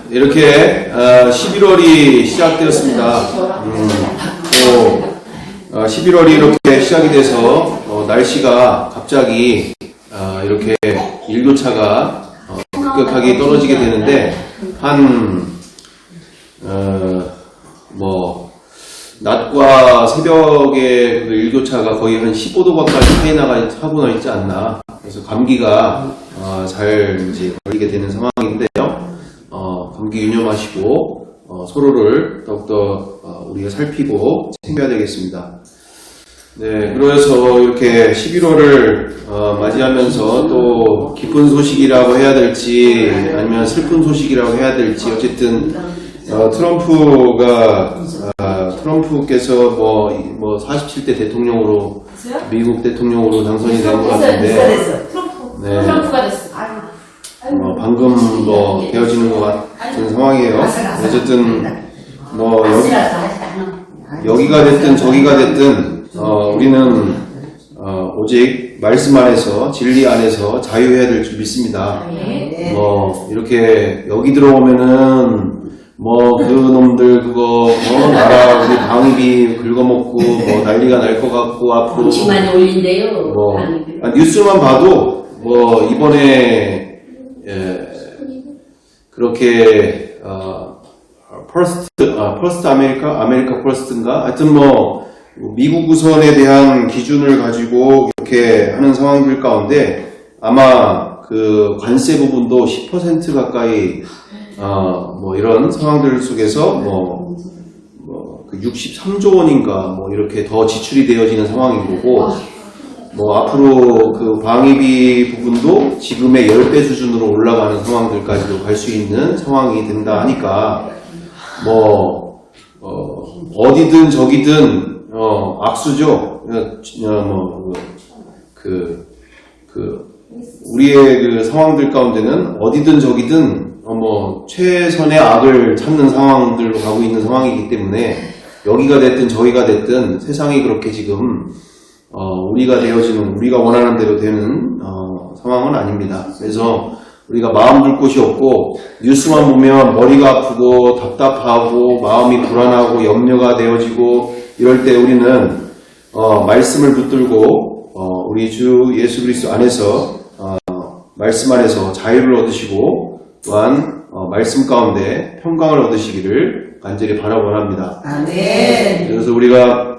이렇게 11월이 시작되었습니다. 11월이 이렇게 시작이 돼서 날씨가 갑자기 이렇게 일교차가 급격하게 떨어지게 되는데 낮과 새벽의 그 일교차가 거의 한 15도 가까이 차이 하고 있지 않나. 그래서 감기가 잘 이제 걸리게 되는 상황인데요. 감기 유념하시고 서로를 더욱더 우리가 살피고 챙겨야 되겠습니다. 네, 그래서 이렇게 11월을 맞이하면서 또 기쁜 소식이라고 해야 될지 아니면 슬픈 소식이라고 해야 될지 어쨌든 트럼프께서 47대 대통령으로 미국 대통령으로 당선이 된 것 같은데 네. 트럼프가 됐어. 방금 되어지는 것 같은 상황이에요. 어쨌든 여기가 됐든 저기가 됐든 우리는 오직 말씀 안에서 진리 안에서 자유해야 될 줄 믿습니다. 이렇게 여기 들어오면은 그 놈들 그거 나라 우리 방위비 긁어먹고 난리가 날 것 같고 앞으로 엄청 많이 올린대요. 뉴스만 봐도 이번에 그렇게 퍼스트 아메리카 퍼스트인가 하여튼 미국 우선에 대한 기준을 가지고 이렇게 하는 상황들 가운데 아마 그 관세 부분도 10% 가까이 이런 상황들 속에서 그 63조 원인가 이렇게 더 지출이 되어지는 상황인 거고 앞으로 그 방위비 부분도 지금의 10배 수준으로 올라가는 상황들까지도 갈 수 있는 상황이 된다 하니까 어디든 저기든 악수죠. 우리의 그 상황들 가운데는 어디든 저기든 최선의 악을 찾는 상황들로 가고 있는 상황이기 때문에 여기가 됐든 저기가 됐든 세상이 그렇게 지금 우리가 원하는 대로 되는 상황은 아닙니다. 그래서 우리가 마음 둘 곳이 없고 뉴스만 보면 머리가 아프고 답답하고 마음이 불안하고 염려가 되어지고 이럴 때 우리는 말씀을 붙들고 우리 주 예수 그리스도 안에서 말씀 안에서 자유를 얻으시고 또한 말씀 가운데 평강을 얻으시기를 간절히 바라원합니다. 아멘. 그래서 우리가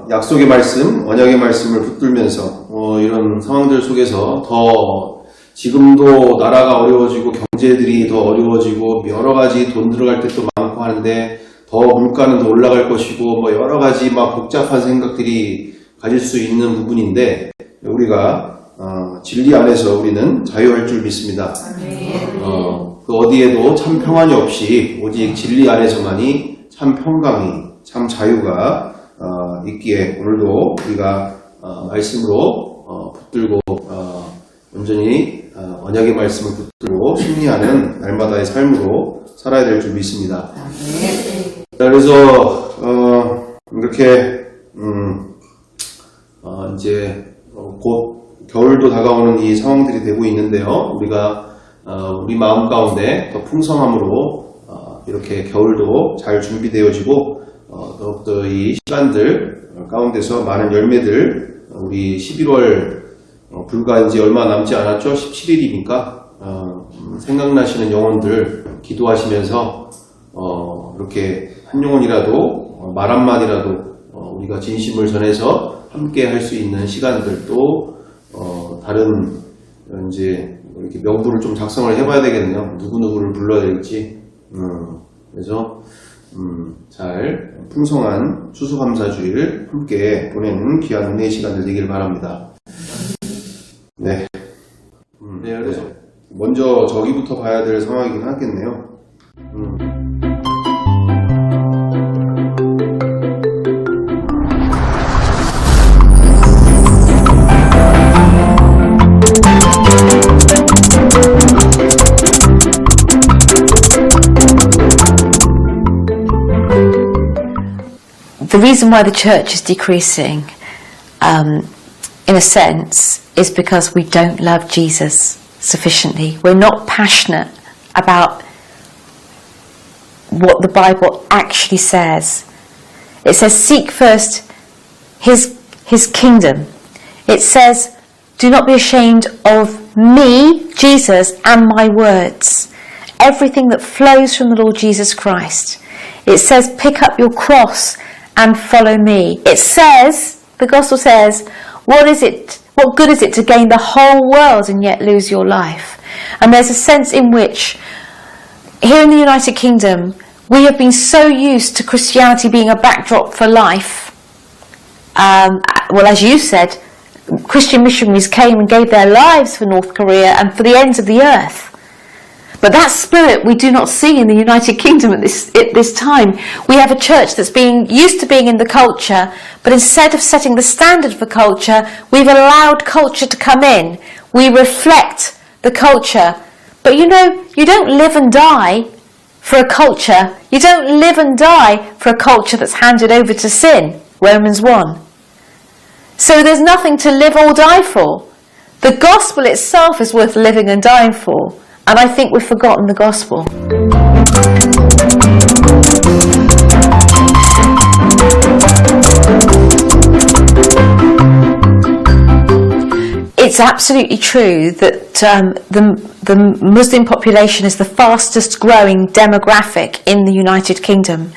약속의 말씀, 언약의 말씀을 붙들면서 이런 상황들 속에서 더 지금도 나라가 어려워지고 경제들이 더 어려워지고 여러 가지 돈 들어갈 때도 많고 하는데 더 물가는 더 올라갈 것이고 여러 가지 복잡한 생각들이 가질 수 있는 부분인데 우리가 진리 안에서 우리는 자유할 줄 믿습니다. 그 어디에도 참 평안이 없이 오직 진리 안에서만이 참 평강이 참 자유가 있기에 오늘도 우리가 말씀으로 붙들고 온전히 언약의 말씀을 붙들고 승리하는 날마다의 삶으로 살아야 될 줄 믿습니다. 그래서 이렇게 이제 곧 겨울도 다가오는 이 상황들이 되고 있는데요. 우리가 우리 마음 가운데 더 풍성함으로 이렇게 겨울도 잘 준비되어지고 더욱더 이 시간들 가운데서 많은 열매들 우리 11월 불과 이제 얼마 남지 않았죠? 17일이니까 생각나시는 영혼들 기도하시면서 이렇게 한 영혼이라도 말 한마디라도 우리가 진심을 전해서 함께 할 수 있는 시간들도 다른 이제 이렇게 명부를 좀 작성을 해봐야 되겠네요. 누구누구를 불러야 될지. 그래서 잘 풍성한 추수감사주일 함께 보내는 귀한 은혜의 시간들 되길 바랍니다. 네. 그래서 먼저 저기부터 봐야 될 상황이긴 하겠네요. The reason why the church is decreasing, in a sense, is because we don't love Jesus sufficiently. We're not passionate about what the Bible actually says. It says, seek first his kingdom. It says, do not be ashamed of me, Jesus, and my words. Everything that flows from the Lord Jesus Christ. It says, pick up your cross and follow me. It says, the gospel says, what good is it to gain the whole world and yet lose your life? And there's a sense in which, here in the United Kingdom, we have been so used to Christianity being a backdrop for life. Well, as you said, Christian missionaries came and gave their lives for North Korea and for the ends of the earth. But that spirit we do not see in the United Kingdom at this time. We have a church that's used to being in the culture, but instead of setting the standard for culture, we've allowed culture to come in. We reflect the culture. But you know, you don't live and die for a culture. You don't live and die for a culture that's handed over to sin. Romans 1. So there's nothing to live or die for. The gospel itself is worth living and dying for. And I think we've forgotten the gospel. It's absolutely true that the Muslim population is the fastest growing demographic in the United Kingdom.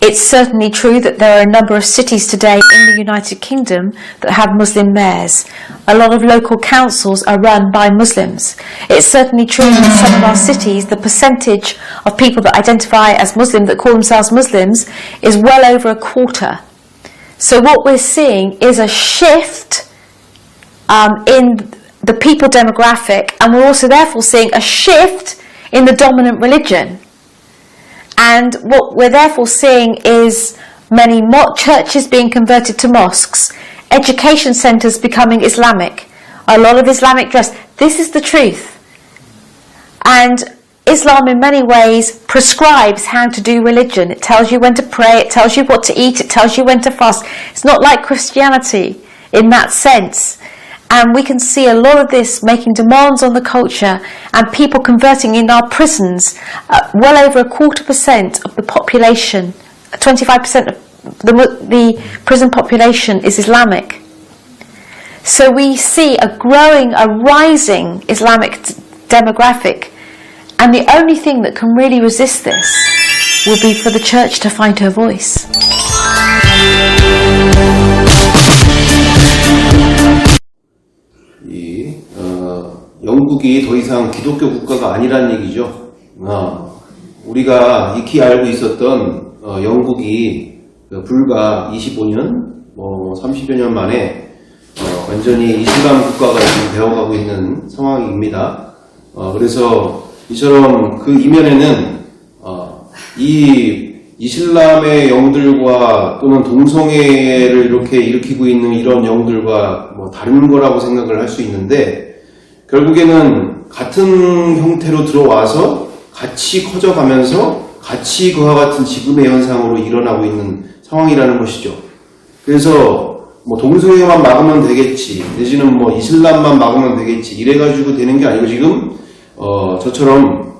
It's certainly true that there are a number of cities today in the United Kingdom that have Muslim mayors. A lot of local councils are run by Muslims. It's certainly true that in some of our cities the percentage of people that identify as Muslim, that call themselves Muslims, is well over a quarter. So what we're seeing is a shift in the people demographic, and we're also therefore seeing a shift in the dominant religion. And what we're therefore seeing is many churches being converted to mosques, education centres becoming Islamic, a lot of Islamic dress. This is the truth. And Islam in many ways prescribes how to do religion. It tells you when to pray, it tells you what to eat, it tells you when to fast. It's not like Christianity in that sense. And we can see a lot of this making demands on the culture and people converting in our prisons. Well over 0.25% of the population, 25% of the prison population is Islamic. So we see a rising Islamic demographic. And the only thing that can really resist this will be for the church to find her voice. 영국이 더 이상 기독교 국가가 아니라는 얘기죠. 우리가 익히 알고 있었던 영국이 불과 25년, 30여 년 만에 완전히 이슬람 국가가 지금 되어가고 있는 상황입니다. 그래서 이처럼 그 이면에는 이 이슬람의 영들과 또는 동성애를 이렇게 일으키고 있는 이런 영들과 다른 거라고 생각을 할 수 있는데, 결국에는 같은 형태로 들어와서 같이 커져가면서 같이 그와 같은 지금의 현상으로 일어나고 있는 상황이라는 것이죠. 그래서 동성애만 막으면 되겠지, 내지는 이슬람만 막으면 되겠지, 이래가지고 되는 게 아니고, 지금 저처럼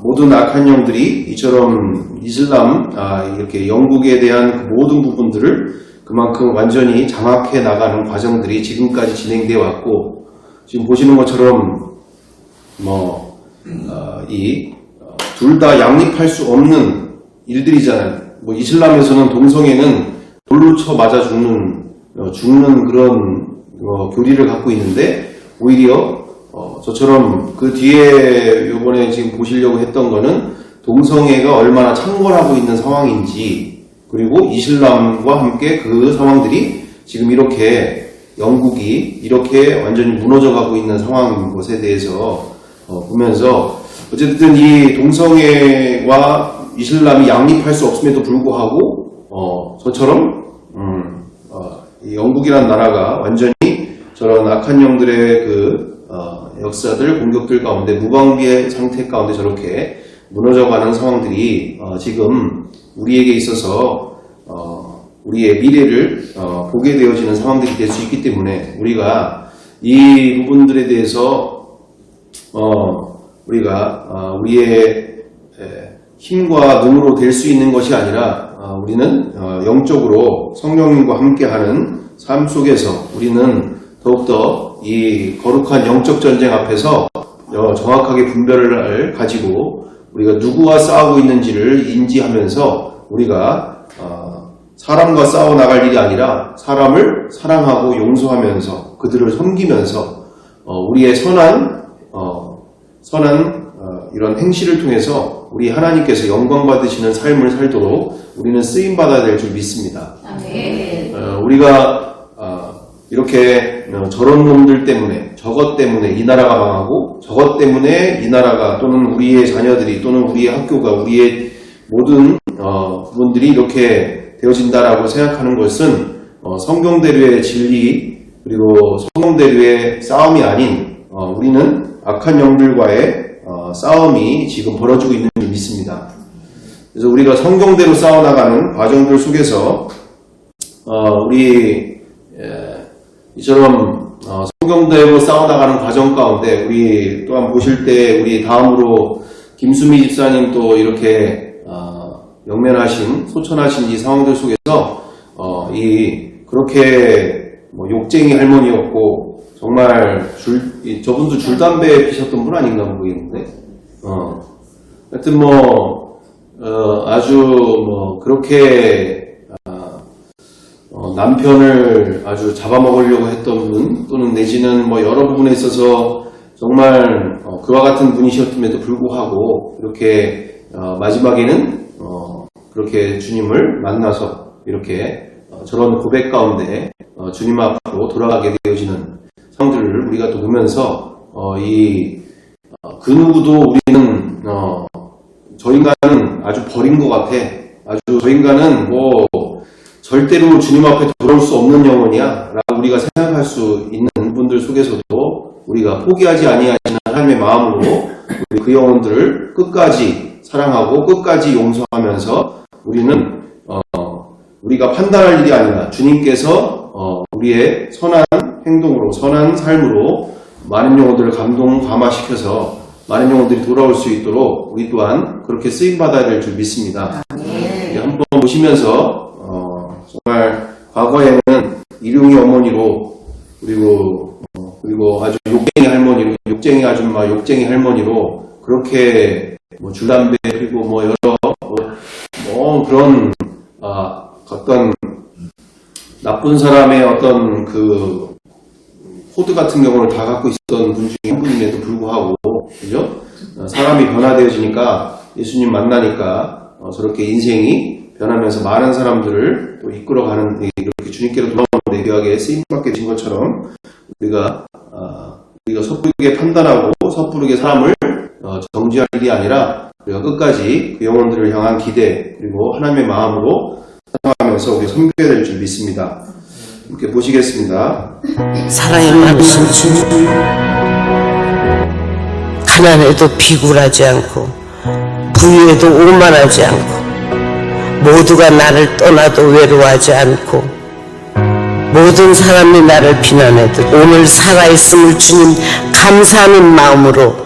모든 악한 영들이 이처럼 이슬람, 이렇게 영국에 대한 모든 부분들을 그만큼 완전히 장악해 나가는 과정들이 지금까지 진행되어 왔고, 지금 보시는 것처럼 이 둘 다 양립할 수 없는 일들이잖아요. 이슬람에서는 동성애는 돌로 쳐 맞아 죽는 그런 교리를 갖고 있는데, 오히려 저처럼 그 뒤에 요번에 지금 보시려고 했던 거는 동성애가 얼마나 창궐하고 있는 상황인지, 그리고 이슬람과 함께 그 상황들이 지금 이렇게 영국이 이렇게 완전히 무너져가고 있는 상황인 것에 대해서 보면서, 어쨌든 이 동성애와 이슬람이 양립할 수 없음에도 불구하고 저처럼 이 영국이라는 나라가 완전히 저런 악한 영들의 그 역사들, 공격들 가운데 무방비의 상태 가운데 저렇게 무너져가는 상황들이 지금 우리에게 있어서 우리의 미래를 보게 되어지는 상황들이 될 수 있기 때문에, 우리가 이 부분들에 대해서 우리가 우리의 힘과 능으로 될 수 있는 것이 아니라 우리는 영적으로 성령님과 함께하는 삶 속에서 우리는 더욱더 이 거룩한 영적 전쟁 앞에서 정확하게 분별을 가지고 우리가 누구와 싸우고 있는지를 인지하면서 우리가 사람과 싸워 나갈 일이 아니라 사람을 사랑하고 용서하면서 그들을 섬기면서 우리의 선한 이런 행실을 통해서 우리 하나님께서 영광 받으시는 삶을 살도록 우리는 쓰임 받아야 될 줄 믿습니다. 우리가 이렇게 저런 놈들 때문에 저것 때문에 이 나라가 망하고 저것 때문에 이 나라가 또는 우리의 자녀들이 또는 우리의 학교가 우리의 모든 부분들이 이렇게 되어진다라고 생각하는 것은 성경대로의 진리 그리고 성경대로의 싸움이 아닌 우리는 악한 영들과의 싸움이 지금 벌어지고 있는 줄 믿습니다. 그래서 우리가 성경대로 싸워나가는 과정들 속에서 우리 이처럼 성경대로 싸워나가는 과정 가운데 우리 또한 보실 때 우리 다음으로 김수미 집사님 또 이렇게 영면하신 소천하신 이 상황들 속에서 그렇게 욕쟁이 할머니였고 정말 저분도 줄담배 피셨던 분 아닌가 모르겠는데 하여튼 아주 그렇게 남편을 아주 잡아먹으려고 했던 분 또는 내지는 여러 부분에 있어서 정말 그와 같은 분이셨음에도 불구하고 이렇게 마지막에는 그렇게 주님을 만나서 이렇게 저런 고백 가운데 주님 앞으로 돌아가게 되어지는 상황들을 우리가 또 보면서 그 누구도 우리는 저 인간은 아주 버린 것 같아. 아주 저 인간은 절대로 주님 앞에 돌아올 수 없는 영혼이야 라고 우리가 생각할 수 있는 분들 속에서도 우리가 포기하지 아니하시는 하나님의 마음으로 우리 그 영혼들을 끝까지 사랑하고 끝까지 용서하면서 우리는 우리가 판단할 일이 아니라 주님께서 우리의 선한 행동으로 선한 삶으로 많은 영혼들을 감화시켜서 많은 영혼들이 돌아올 수 있도록 우리 또한 그렇게 쓰임받아야 될 줄 믿습니다. 한번 보시면서 정말 과거에는 일용이 어머니로 그리고 아주 욕쟁이 할머니로 욕쟁이 아줌마 욕쟁이 할머니로 그렇게 줄담배 그리고 여러 그런 어떤 나쁜 사람의 어떤 그 코드 같은 경우를 다 갖고 있었던 분 중에 한 분임에도 불구하고 그죠? 사람이 변화되어지니까 예수님 만나니까 저렇게 인생이 변하면서 많은 사람들을 또 이끌어가는 이렇게 주님께로 돌아오는 귀하게 쓰임받게 된 것처럼 우리가 섣부르게 판단하고 섣부르게 사람을 정지할 일이 아니라 우리가 끝까지 그 영혼들을 향한 기대 그리고 하나님의 마음으로 사랑하면서 우리 섬겨야 될 줄 믿습니다. 이렇게 보시겠습니다. 사랑의 많으신 주님, 가난해도 비굴하지 않고 부유해도 오만하지 않고 모두가 나를 떠나도 외로워하지 않고 모든 사람이 나를 비난해도 오늘 살아있음을 주님 감사하는 마음으로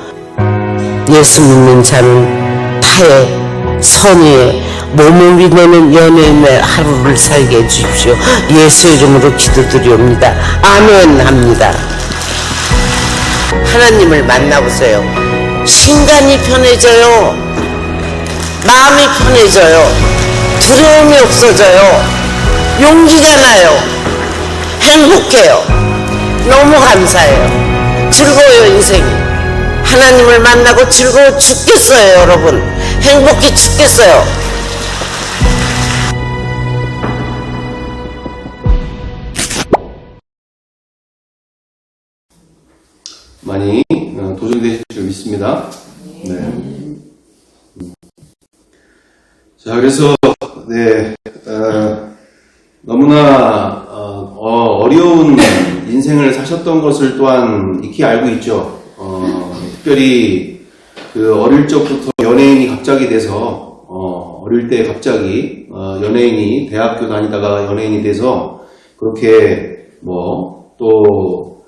예수 믿는 자는 타에 선의에 몸을 위내는 연예인의 하루를 살게 해주십시오. 예수 이름으로 기도드리옵니다. 아멘 합니다. 하나님을 만나보세요. 신간이 편해져요. 마음이 편해져요. 두려움이 없어져요. 용기가 나요. 행복해요. 너무 감사해요. 즐거워요 인생이. 하나님을 만나고 즐거워 죽겠어요 여러분. 행복해 죽겠어요. 많이 도전되실 줄 믿습니다. 네. 자, 그래서 너무나 어려운 인생을 사셨던 것을 또한 익히 알고 있죠. 특별히 그 어릴 적부터 연예인이 갑자기 돼서 어릴 때 갑자기 연예인이 대학교 다니다가 연예인이 돼서 그렇게 또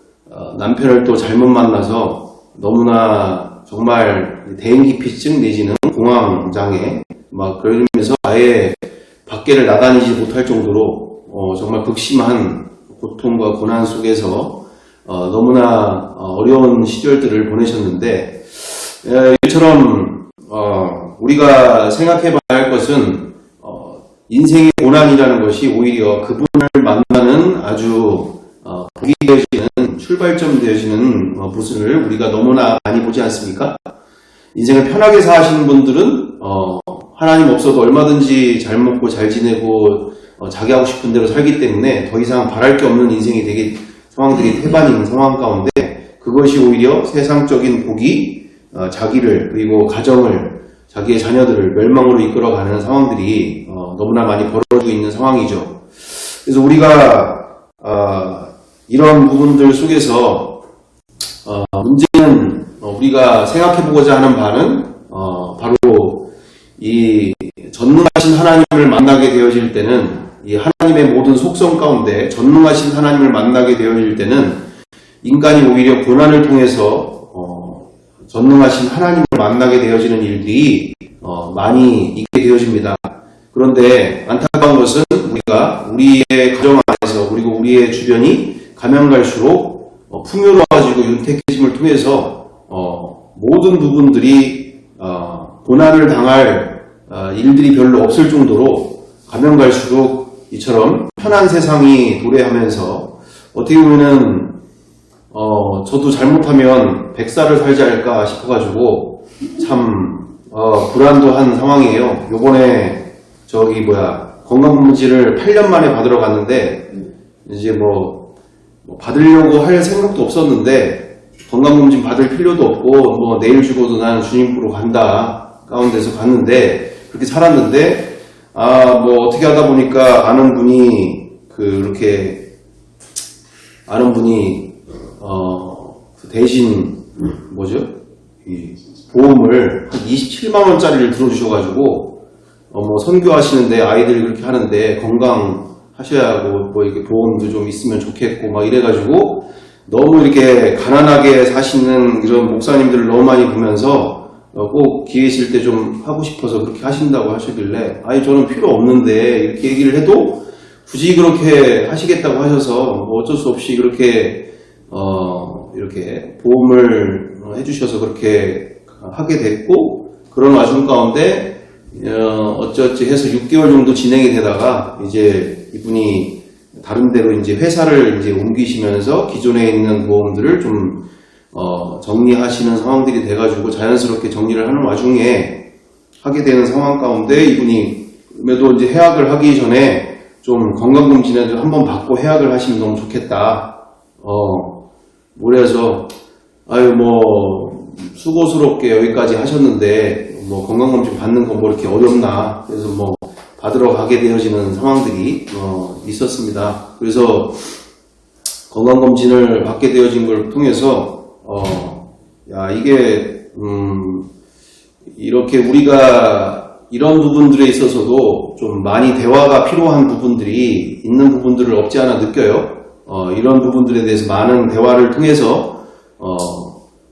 남편을 또 잘못 만나서 너무나 정말 대인기피증 내지는 공황장애, 막 그러면서 아예 밖에를 나다니지 못할 정도로 정말 극심한 고통과 고난 속에서 너무나 어려운 시절들을 보내셨는데, 이처럼 우리가 생각해봐야 할 것은 인생의 고난이라는 것이 오히려 그분을 만나는 아주 복이 되어지는 출발점 되어지는 모습을 우리가 너무나 많이 보지 않습니까? 인생을 편하게 사시는 분들은 하나님 없어도 얼마든지 잘 먹고 잘 지내고 자기 하고 싶은 대로 살기 때문에 더 이상 바랄 게 없는 인생이 되게 상황들이 태반인 상황 가운데, 그것이 오히려 세상적인 복이 자기를 그리고 가정을, 자기의 자녀들을 멸망으로 이끌어가는 상황들이 너무나 많이 벌어지고 있는 상황이죠. 그래서 우리가 이런 부분들 속에서 문제는 우리가 생각해보고자 하는 바는 바로 이 전능하신 하나님을 만나게 되어질 때는, 이 하나님의 모든 속성 가운데 전능하신 하나님을 만나게 되어질 때는 인간이 오히려 고난을 통해서 전능하신 하나님을 만나게 되어지는 일들이 많이 있게 되어집니다. 그런데 안타까운 것은 우리가 우리의 가정 안에서 그리고 우리의 주변이 가면 갈수록 풍요로워지고 윤택해짐을 통해서 모든 부분들이 고난을 당할 일들이 별로 없을 정도로 가면 갈수록 이처럼 편한 세상이 도래하면서, 어떻게 보면은 저도 잘못하면 100살을 살지 않을까 싶어가지고 참 불안도 한 상황이에요. 요번에 건강검진을 8년 만에 받으러 갔는데, 이제 뭐 받으려고 할 생각도 없었는데 건강검진 받을 필요도 없고 내일 죽어도 나는 주님으로 간다 가운데서 갔는데, 그렇게 살았는데 어떻게 하다 보니까 아는 분이 대신 이 보험을 한 27만 원짜리를 들어주셔가지고 선교하시는데 아이들이 그렇게 하는데 건강하셔야 하고 이렇게 보험도 좀 있으면 좋겠고 막 이래가지고, 너무 이렇게 가난하게 사시는 이런 목사님들을 너무 많이 보면서 꼭 기회 있을 때 좀 하고 싶어서 그렇게 하신다고 하시길래, 저는 필요 없는데 이렇게 얘기를 해도 굳이 그렇게 하시겠다고 하셔서 어쩔 수 없이 이렇게 보험을 해주셔서 그렇게 하게 됐고, 그런 와중 가운데 어쩌지 해서 6개월 정도 진행이 되다가 이제 이분이 다른 데로 이제 회사를 이제 옮기시면서 기존에 있는 보험들을 좀 정리하시는 상황들이 돼가지고 자연스럽게 정리를 하는 와중에 하게 되는 상황 가운데, 이분이 그래도 이제 해약을 하기 전에 좀 건강검진에도 한번 받고 해약을 하시면 너무 좋겠다. 그래서 수고스럽게 여기까지 하셨는데 건강검진 받는 건 이렇게 어렵나, 그래서 받으러 가게 되어지는 상황들이 있었습니다. 그래서 건강검진을 받게 되어진 걸 통해서 이게 이렇게 우리가 이런 부분들에 있어서도 좀 많이 대화가 필요한 부분들이 있는 부분들을 없지 않아 느껴요. 이런 부분들에 대해서 많은 대화를 통해서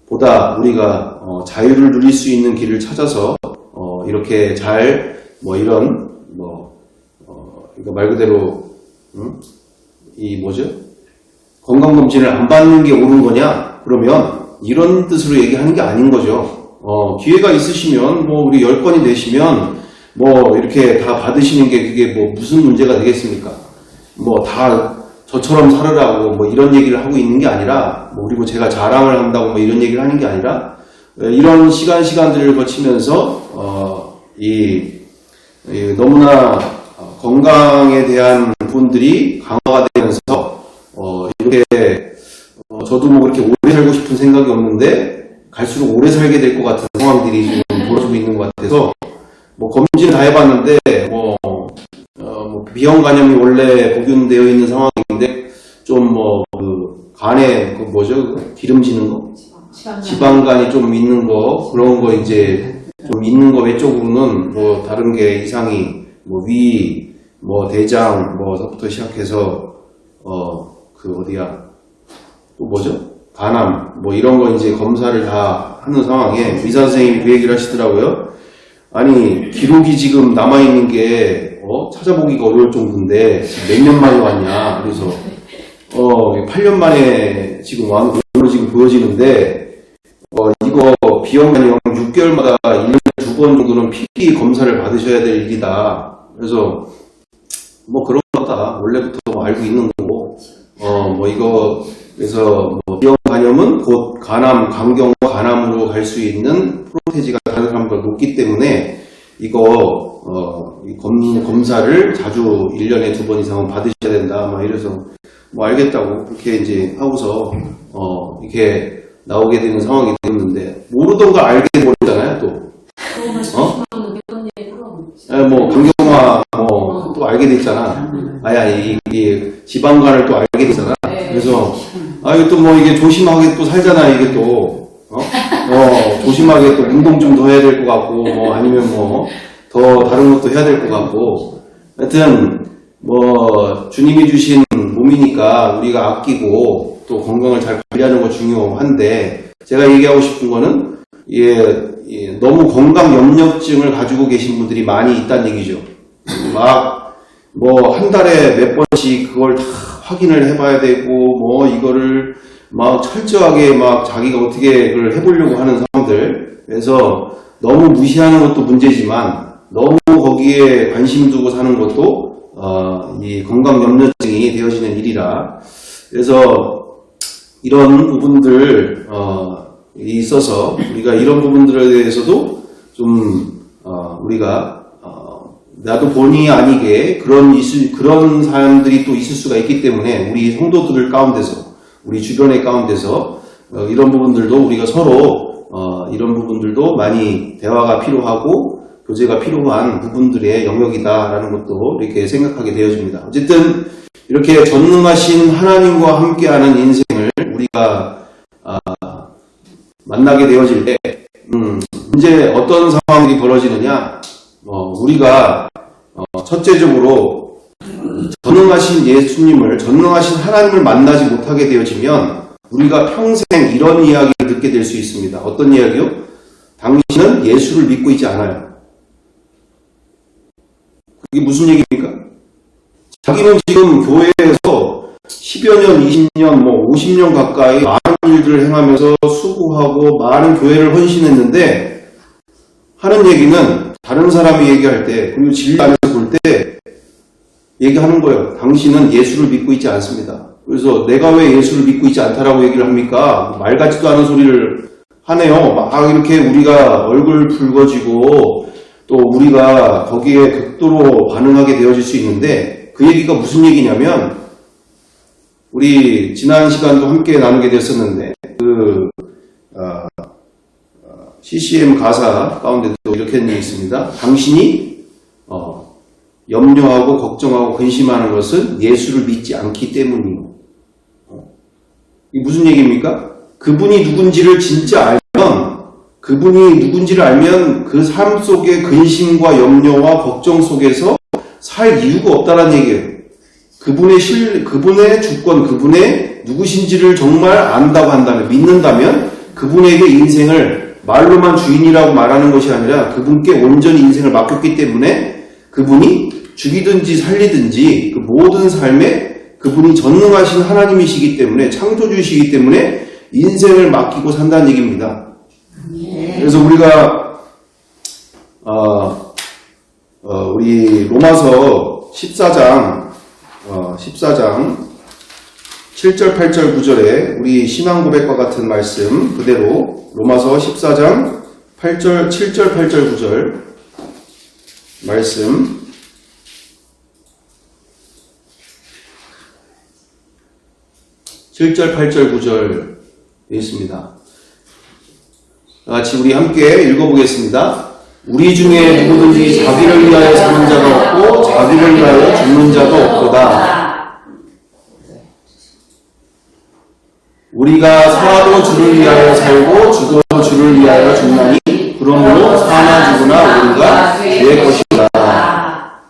보다 우리가 자유를 누릴 수 있는 길을 찾아서 이렇게 잘 그러니까 말 그대로 건강검진을 안 받는 게 옳은 거냐? 그러면 이런 뜻으로 얘기하는 게 아닌 거죠. 기회가 있으시면 우리 10건이 되시면 이렇게 다 받으시는 게 그게 무슨 문제가 되겠습니까? 다 저처럼 살으라고 이런 얘기를 하고 있는 게 아니라, 그리고 제가 자랑을 한다고 이런 얘기를 하는 게 아니라, 이런 시간들을 거치면서 너무나 건강에 대한 부분들이 강화가 되면서 이렇게 저도 그렇게 오래 살고 싶은 생각이 없는데 갈수록 오래 살게 될 것 같은 상황들이 지금 벌어지고 있는 것 같아서, 검진을 다 해봤는데 비형 간염이 원래 복균되어 있는 상황인데 좀 간에 기름지는 거, 지방간이 좀 있는 거, 그런 거 이제 좀 있는 거 외적으로는 다른 게 이상이 위, 대장 서부터 시작해서 간암 이런 거 이제 검사를 다 하는 상황에 의사 선생님이 그 얘기를 하시더라고요. 아니 기록이 지금 남아있는 게 찾아보기가 어려울 정도인데 몇 년 만에 왔냐. 그래서 8년 만에 지금 오늘 지금 보여지는데 이거 비영간형 6개월마다 1년에 2번 정도는 필히 검사를 받으셔야 될 일이다. 그래서 뭐 그런 거다. 원래부터 알고 있는 거고 이거 그래서 비형 간염은 곧 간암, 간경화 간암으로 갈 수 있는 프로테지가 다른 사람보다 높기 때문에 이거 검사를 자주 1년에 2번 이상은 받으셔야 된다. 막 이래서 뭐 알겠다고 그렇게 이제 하고서 이렇게 나오게 되는 상황이 되었는데 모르던 걸 알게 되잖아요 또. 뭐 간경화 또 알게 됐잖아. 이 지방간을 또 알게 됐잖아. 그래서 이거 또 뭐 이게 조심하게 또 살잖아. 이게 또 조심하게 또 운동 좀 더 해야 될 것 같고 아니면 더 다른 것도 해야 될 것 같고 하여튼 주님이 주신 몸이니까 우리가 아끼고 또 건강을 잘 관리하는 거 중요한데 제가 얘기하고 싶은 거는 너무 건강 염려증을 가지고 계신 분들이 많이 있다는 얘기죠. 한 달에 몇 번씩 그걸 다 확인을 해봐야 되고 이거를 철저하게 자기가 어떻게 그걸 해보려고 하는 사람들. 그래서 너무 무시하는 것도 문제지만 너무 거기에 관심 두고 사는 것도 이 건강 염려증이 되어지는 일이라. 그래서 이런 부분들 있어서 우리가 이런 부분들에 대해서도 좀 우리가 나도 본의 아니게 그런 사람들이 또 있을 수가 있기 때문에 우리 성도들 가운데서 우리 주변의 가운데서 이런 부분들도 우리가 서로 이런 부분들도 많이 대화가 필요하고 교제가 필요한 부분들의 영역이다라는 것도 이렇게 생각하게 되어집니다. 어쨌든 이렇게 전능하신 하나님과 함께하는 인생을 우리가 만나게 되어질 때 이제 어떤 상황이 벌어지느냐. 우리가 첫째적으로 전능하신 예수님을 전능하신 하나님을 만나지 못하게 되어지면 우리가 평생 이런 이야기를 듣게 될 수 있습니다. 어떤 이야기요? 당신은 예수를 믿고 있지 않아요. 그게 무슨 얘기입니까? 자기는 지금 교회에서 10여 년, 20년, 50년 가까이 많은 일들을 행하면서 수고하고 많은 교회를 헌신했는데 하는 얘기는 다른 사람이 얘기할 때 그리고 진리 안에서 볼 때 얘기하는 거예요. 당신은 예수를 믿고 있지 않습니다. 그래서 내가 왜 예수를 믿고 있지 않다라고 얘기를 합니까? 말 같지도 않은 소리를 하네요. 이렇게 우리가 얼굴 붉어지고 또 우리가 거기에 극도로 반응하게 되어질 수 있는데 그 얘기가 무슨 얘기냐면 우리 지난 시간도 함께 나누게 됐었는데 CCM 가사 가운데도 이렇게 있는 게 있습니다. 당신이 염려하고 걱정하고 근심하는 것은 예수를 믿지 않기 때문이요. 이게 무슨 얘기입니까? 그분이 누군지를 진짜 알면 그 삶 속에 근심과 염려와 걱정 속에서 살 이유가 없다는 얘기예요. 그분의 주권, 그분의 누구신지를 정말 안다고 한다면, 믿는다면 그분에게 인생을 말로만 주인이라고 말하는 것이 아니라 그분께 온전히 인생을 맡겼기 때문에 그분이 죽이든지 살리든지 그 모든 삶에 그분이 전능하신 하나님이시기 때문에 창조주이시기 때문에 인생을 맡기고 산다는 얘기입니다. 그래서 우리가 우리 로마서 14장 7절 8절 9절에 우리 신앙 고백과 같은 말씀 그대로 로마서 14장 7절 8절 9절 말씀 7절 8절 9절 되어 있습니다. 같이 우리 함께 읽어보겠습니다. 우리 중에 누구든지 자기를 위하여 사는 자가 없고 자기를 위하여 죽는 자도 없도다. 우리가 살아도 주를 위하여 살고 죽어도 주를 위하여 죽나니 그러므로 사나 죽으나 우리가 주의 것이다.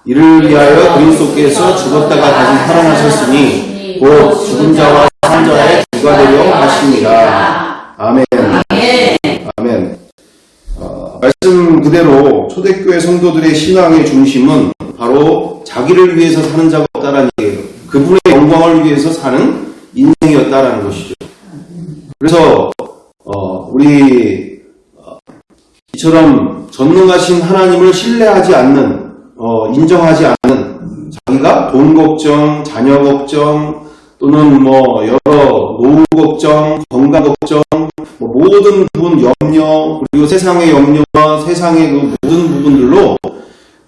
이를 위하여 그리스도께서 죽었다가 다시 살아나셨으니 곧 죽은 자와 산 자의 주가 되려 하심이라. 아멘. 아멘. 말씀 그대로 초대교회 성도들의 신앙의 중심은 바로 자기를 위해서 사는 자가 없다라는 얘기예요. 그분의 영광을 위해서 사는 인생이었다라는 것이죠. 그래서 우리 이처럼 전능하신 하나님을 신뢰하지 않는, 인정하지 않는, 자기가 돈 걱정, 자녀 걱정, 또는 여러 노후 걱정, 건강 걱정, 모든 부분 염려, 그리고 세상의 염려와 세상의 그 모든 부분들로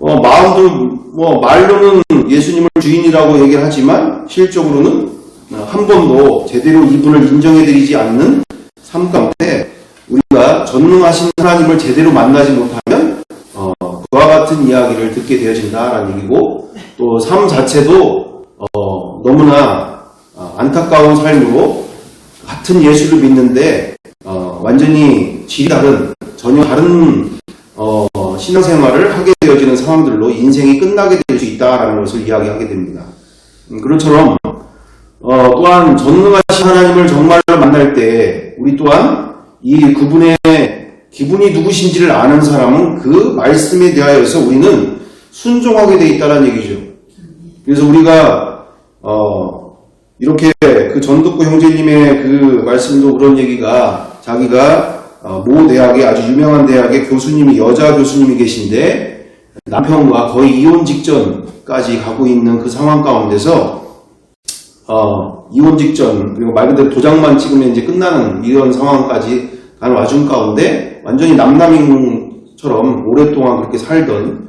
마음도 말로는 예수님을 주인이라고 얘기를 하지만 실적으로는 한 번도 제대로 이분을 인정해드리지 않는 삶 가운데 우리가 전능하신 하나님을 제대로 만나지 못하면 그와 같은 이야기를 듣게 되어진다라는 얘기고, 또 삶 자체도 너무나 안타까운 삶으로 같은 예수를 믿는데 완전히 질이 다른, 전혀 다른 신앙생활을 하게 되어지는 상황들로 인생이 끝나게 될 수 있다라는 것을 이야기하게 됩니다. 그것처럼 또한 전능하신 하나님을 정말로 만날 때 우리 또한 이 그분의 기분이 누구신지를 아는 사람은 그 말씀에 대하여서 우리는 순종하게 돼 있다는 얘기죠. 그래서 우리가 이렇게 그 전덕구 형제님의 그 말씀도 그런 얘기가, 자기가 모 대학의 아주 유명한 대학의 교수님이, 여자 교수님이 계신데 남편과 거의 이혼 직전까지 가고 있는 그 상황 가운데서 이혼 직전, 그리고 말 그대로 도장만 찍으면 이제 끝나는 이런 상황까지 간 와중 가운데 완전히 남남인처럼 오랫동안 그렇게 살던,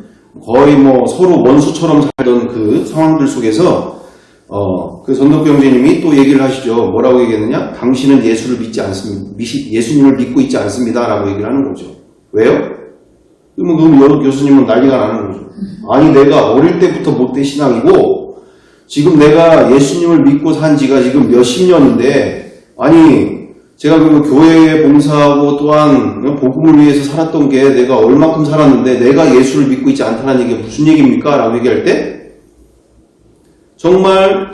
거의 서로 원수처럼 살던 그 상황들 속에서 그 전덕구 형제님이 또 얘기를 하시죠. 뭐라고 얘기했느냐? 당신은 예수를 믿지 않습니다. 예수님을 믿고 있지 않습니다. 라고 얘기를 하는 거죠. 왜요? 그럼 교수님은 난리가 나는 거죠. 아니, 내가 어릴 때부터 못된 신앙이고 지금 내가 예수님을 믿고 산 지가 지금 몇십 년인데, 아니 제가 그 교회에 봉사하고 또한 복음을 위해서 살았던 게 내가 얼마큼 살았는데 내가 예수를 믿고 있지 않다는 얘기가 무슨 얘기입니까? 라고 얘기할 때 정말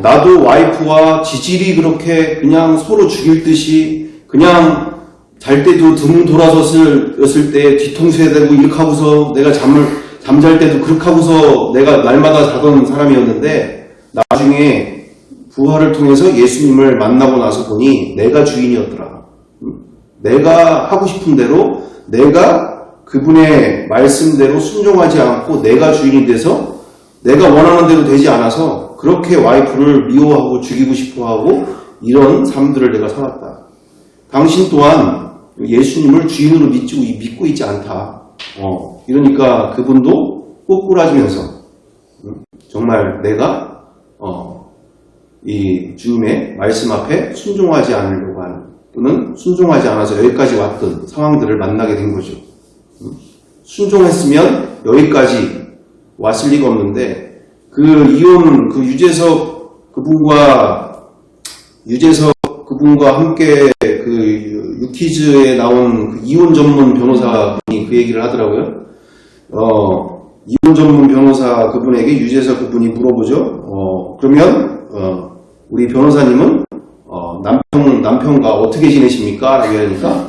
나도 와이프와 지질이 그렇게 그냥 서로 죽일 듯이, 그냥 잘 때도 등 돌아섰을 때 뒤통수에 대고 이렇게 하고서 내가 잠잘 때도 그렇게 하고서 내가 날마다 자던 사람이었는데, 나중에 부활을 통해서 예수님을 만나고 나서 보니 내가 주인이었더라. 내가 하고 싶은 대로, 내가 그분의 말씀대로 순종하지 않고 내가 주인이 돼서 내가 원하는 대로 되지 않아서 그렇게 와이프를 미워하고 죽이고 싶어하고 이런 삶들을 내가 살았다. 당신 또한 예수님을 주인으로 믿고 있지 않다. 이러니까 그분도 꼬꾸라지면서 정말 내가 이 주님의 말씀 앞에 순종하지 않으려고 하는, 또는 순종하지 않아서 여기까지 왔던 상황들을 만나게 된 거죠. 순종했으면 여기까지 왔을 리가 없는데, 그 이혼, 그 유재석 그분과 함께 그 유키즈에 나온 그 이혼 전문 변호사분이 그 얘기를 하더라고요. 이혼 전문 변호사 그분에게 유재석 그분이 물어보죠. 그러면 우리 변호사님은 남편과 어떻게 지내십니까? 라고 하니까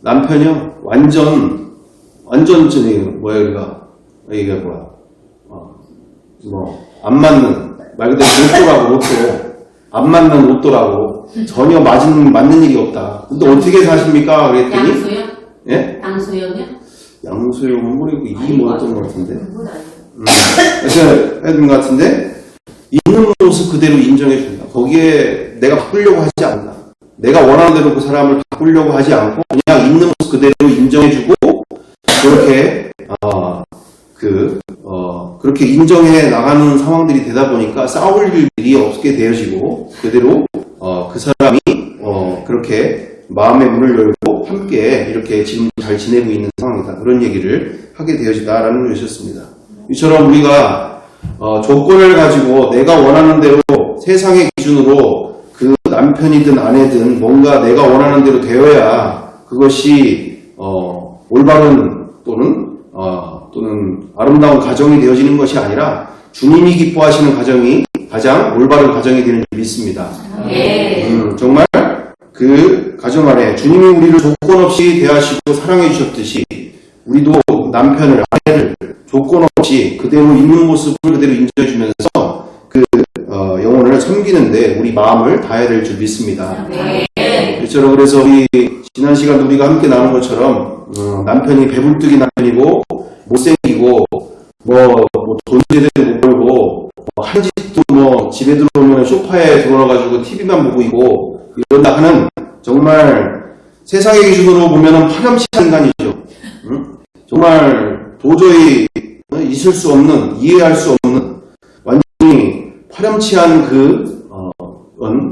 남편이요 완전 이게 안 맞는, 말 그대로 로또라고, 안 맞는 로또라고, 전혀 맞는 일이 없다. 근데 어떻게 사십니까? 그랬더니 양소영? 예? 양소영이요? 양소영은 모르고 이름이 뭐였던 것 같은데. 하여튼 것 같은데, 있는 모습 그대로 인정해준다. 거기에 내가 바꾸려고 하지 않는다. 내가 원하는 대로 그 사람을 바꾸려고 하지 않고 그냥 있는 모습 그대로 인정해주고, 그렇게 그렇게 인정해 나가는 상황들이 되다 보니까 싸울 일이 없게 되어지고, 그대로 그 사람이 그렇게 마음의 문을 열고 함께 이렇게 지금 잘 지내고 있는 상황이다. 그런 얘기를 하게 되어지다라는 것이었습니다. 이처럼 우리가 조건을 가지고 내가 원하는 대로 세상의 기준으로 그 남편이든 아내든 뭔가 내가 원하는 대로 되어야 그것이 올바른 또는 아름다운 가정이 되어지는 것이 아니라 주님이 기뻐하시는 가정이 가장 올바른 가정이 되는 줄 믿습니다. 네. 정말 그 가정 안에 주님이 우리를 조건 없이 대하시고 사랑해 주셨듯이 우리도 남편을, 아내를 조건 없이 그대로 있는 모습을 그대로 인정해 주면서 그 영혼을 섬기는데 우리 마음을 다해야 될 줄 믿습니다. 그래서 우리 지난 시간 우리가 함께 나눈 것처럼 남편이 배불뚝이 남편이고 못생기고 돈 제대로 못 벌고 한 집도 집에 들어오면 소파에 들어와가지고 TV만 보고 있고 이런다 하는 정말 세상의 기준으로 보면 파렴치한 인간이죠. 정말 도저히 있을 수 없는, 이해할 수 없는 완전히 파렴치한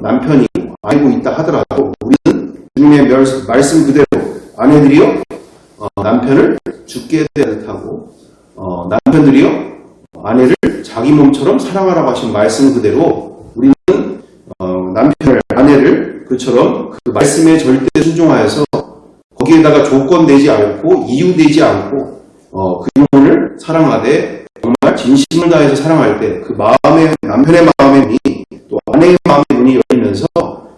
남편이 알고 있다 하더라도 우리는 주님의 말씀 그대로 아내들이요 남편을 죽게 해야 듯하고 남편들이요 아내를 자기 몸처럼 사랑하라고 하신 말씀 그대로 우리는 남편을, 아내를 그처럼 그 말씀에 절대 순종하여서 거기에다가 조건 되지 않고 이유 되지 않고 그 영혼을 사랑하되 정말 진심을 다해서 사랑할 때 그 마음의, 남편의 마음의 문이 또 아내의 마음의 문이 열리면서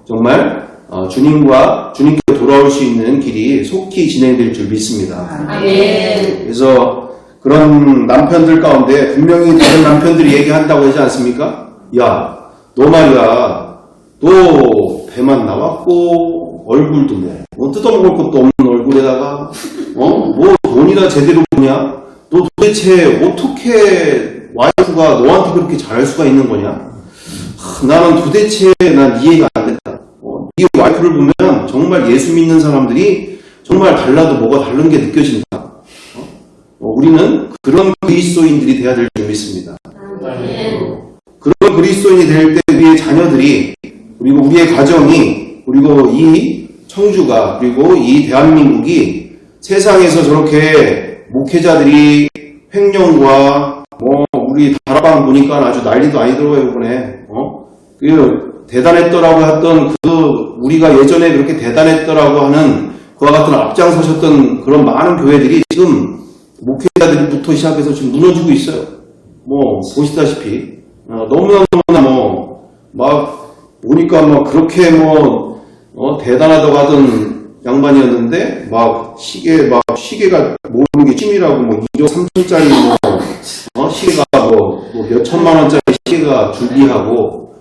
정말 주님께로 돌아올 수 있는 길이 속히 진행될 줄 믿습니다. 그래서 그런 남편들 가운데 분명히 다른 남편들이 얘기한다고 하지 않습니까? 야, 너 말이야, 너 배만 나왔고 얼굴도 뭐 뜯어먹을 것도 없는 얼굴에다가 뭐 돈이나 제대로 보냐? 너 도대체 어떻게 와이프가 너한테 그렇게 잘할 수가 있는 거냐? 나는 도대체 난 이해가 안 된다. 이 와이프를 보면 정말 예수 믿는 사람들이 정말 달라도 뭐가 다른 게 느껴진다. 우리는 그런 그리스도인들이 돼야 될 줄 믿습니다. 그런 그리스도인이 될 때 우리의 자녀들이 그리고 우리의 가정이 그리고 이 청주가 그리고 이 대한민국이 세상에서 저렇게 목회자들이 횡령과 우리 다락방 보니까 아주 난리도 아니더라고요 이번에 대단했더라고 했던 우리가 예전에 그렇게 대단했더라고 하는 그와 같은 앞장서셨던 그런 많은 교회들이 지금 목회자들부터 시작해서 지금 무너지고 있어요. 보시다시피 너무나 막 보니까 그렇게 대단하다고 하던 양반이었는데 시계가 모르는 게 찜이라고 1억 3천짜리 시계가 몇 천만 원짜리 시계가 준비하고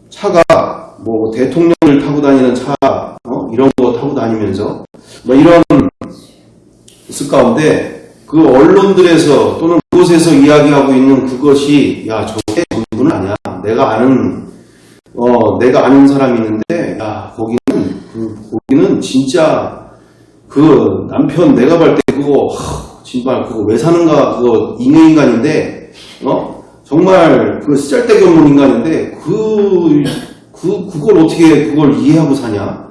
차가 대통령을 타고 다니는 차 이런 거 타고 다니면서 이런 있을 가운데 그 언론들에서 또는 그곳에서 이야기하고 있는 그것이 저게 전부는 아니야. 내가 아는 사람이 있는데 거기는 진짜 그 남편 내가 볼 때 정말 그거 왜 사는가 그거 잉여인간인데 정말 그 쓰잘데기 없는 인간인데 그걸 어떻게 그걸 이해하고 사냐?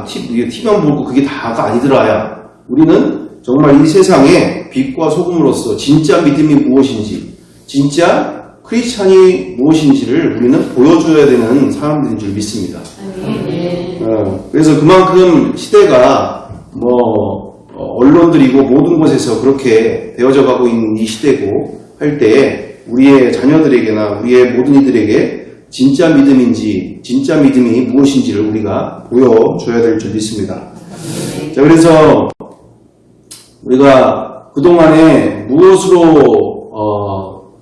TV만 보고 그게 다가 아니더라야. 우리는 정말 이 세상에 빛과 소금으로서 진짜 믿음이 무엇인지, 진짜 크리스찬이 무엇인지를 우리는 보여줘야 되는 사람들인 줄 믿습니다. 그래서 그만큼 시대가 언론들이고 모든 곳에서 그렇게 되어져 가고 있는 이 시대고 할 때에 우리의 자녀들에게나 우리의 모든 이들에게 진짜 믿음인지 진짜 믿음이 무엇인지를 우리가 보여줘야 될 줄 믿습니다. 자, 그래서 우리가 그동안에 무엇으로